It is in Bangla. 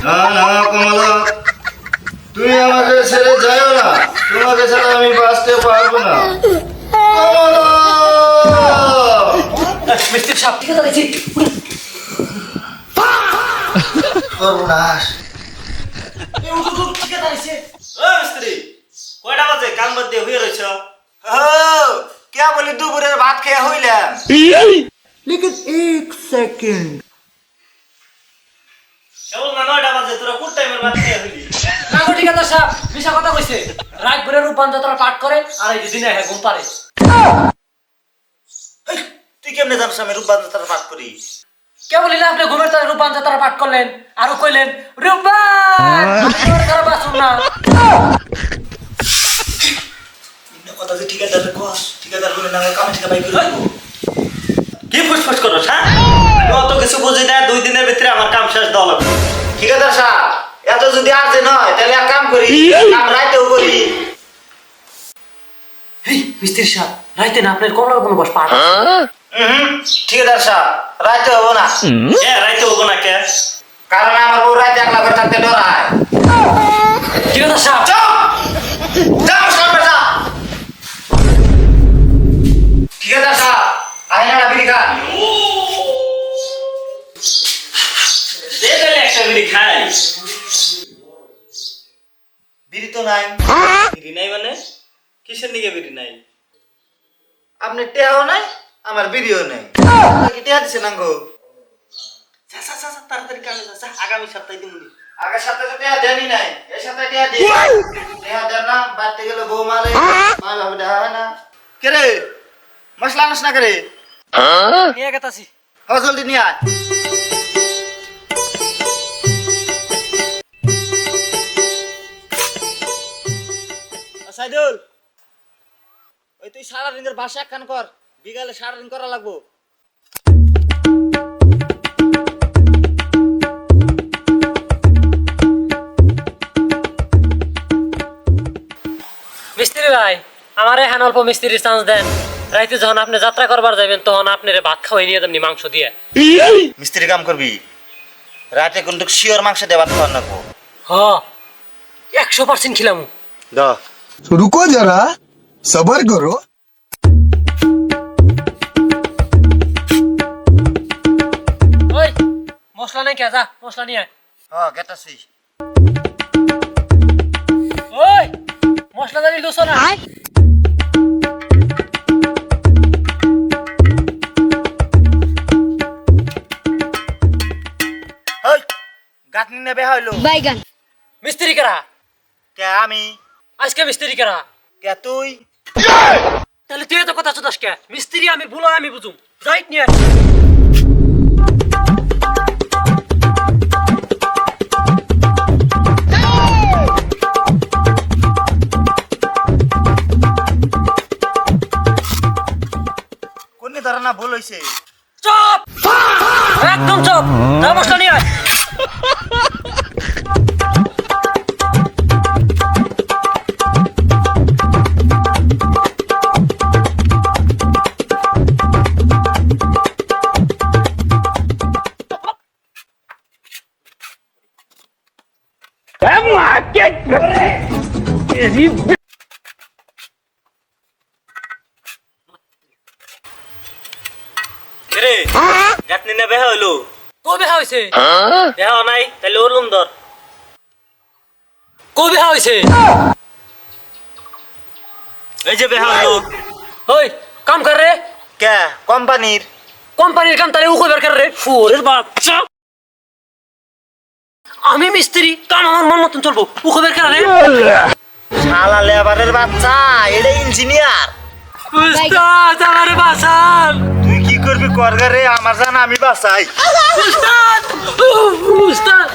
না না কমলা, তুমি আমাকে ছেড়ে যাও না, তোমাকে ছাড়া আমি বাঁচতে পারবো না। কমলা! মিস্ত্রি সাহেব ঠিক আছে সর্বনাশ! মিস্ত্রি কয়টা বাজে কাম বাদ দিয়ে হয়ে রয়েছ? কে বলি দুপুরের ভাত খেয়ে হইলাম। लेकिन एक सेकंड কেবল না 9টা বাজে, তোরা কোন টাইমের ভাত খেয়ে হইলি? না গো ঠিক আছে সাহেব মিশা কথা কইছে রাত ভরে রূপবান যাত্রা পাঠ করে আর এই দিনে হ্যাঁ ঘুম পারে। তুই কেমনে জানিস আমি রূপবান যাত্রা পাঠ করি? কে বলিলে আপনি ঘুমের তারে রূপবান যাত্রা পাঠ করলেন আর কইলেন রূপবান তোমার খারাপ আসুন না। কথা যে ঠিকাদার কস, ঠিকাদার বলে না কামে ঠিকা পাই করে কি ফুসফুস করছ? হ্যাঁ আমি অত কিছু বুঝি না, 2 দিনের ভিতরে আমার কাম শেষ দেওয়া লাগবে। ঠিকাদার সাহেব, এত যদি আর্জেন্ট হয় তাহলে এক কাম করি, কাম রাইতেও করি। এই মিস্ত্রি সাহেব রাইতে না আপনার কমলার কোনো বস পাঠ ঠিকাদার সাহেব, রাইতে হবো না, রাইতে হবো না কে? কারণ আমার বউ রাইতে একলা করে থাকতে ডরায়। ঠিক আছে সাহেব যাও সামনে যা। ঠিকাদার সাহেব, আইনাটা বিড়ি খান। দে তাহলে একটা বিড়ি খাই। বিড়ি তো নাই। বিড়ি নাই মানে কিসের নিকে বিড়ি নাই? আপনি টেহাও নাই, আমার বিড়িও নাই। কি টেহা দিছে না গো? যা যা যা তাড়াতাড়ি কামে যা, যা আগামী সপ্তাহে দিমুনি। আগের সপ্তাহে তো টেহা দেনি নাই, এই সপ্তাহে টেহা দিই। টেহা দেন না, বাড়তে গেলে বউ মারে, মা ভাবে দেখা হয় না। কে রে, মশলা আনস না করে? নিয়ে গেতাছি জলদি নিয়ে আয়। সাইদুল, ওই তুই সারাদিনের বাসা একখান কর, বিকালে সারাদিন করা লাগবো। মিস্ত্রি ভাই আমারে হ্যান অল্প মিস্ত্রির চান্স দেন, রাইতে যখন আপনি যাত্রা করবার যাবেন তখন আপনারে ভাত খাওয়াই নিয়ে যাবেন মাংস দিয়ে। মিস্ত্রি কাম করবি, রাতে কিন্তু শিওর মাংস দেবার খাওয়ার লাগবো। হ 100% খিলাম। দ रुको जरा सबर करो। ওই মশলা নাই কে যা মশলা নিয়ে আয়। গেতাছি। ওই মশলা দাঁড়িয়ে দোসো না ওই গাঁথনি নেবে হইলো। বাইগান মিস্ত্রি কারা কে আমি? আজকে মিস্ত্রি কারা? কে তুই? তাহলে তুই তো কথা চুদাস কে? মিস্ত্রি আমি ভুলো আমি বুঝুম রাইট নিয়ে আয়। কোন ধারণা ভুল হইছে? চুপ একদম চুপ, যা মশলা নিয়ে আয়। রে গাতনি না বেহা হইলো? কবে হইছে? দেহা নাই তাহলে ওরুম ধর। কবে হইছে? এই যে বেহা হইলো। ওই কাম কর রে। কে কোম্পানির? কোম্পানির কাম তাহলে ও কইবার কর রে। ফুরের বাচ্চা আমি মিস্ত্রি, কাম আমার মন মতন চলবো, ও কইবার কর রে। শালা লেবারের বাচ্চা, এটা ইঞ্জিনিয়ার। উস্তাদ আমারে বাঁচান। তুই কি করবি করগা রে, আমার জান আমি বাঁচাই। উস্তাদ উস্তাদ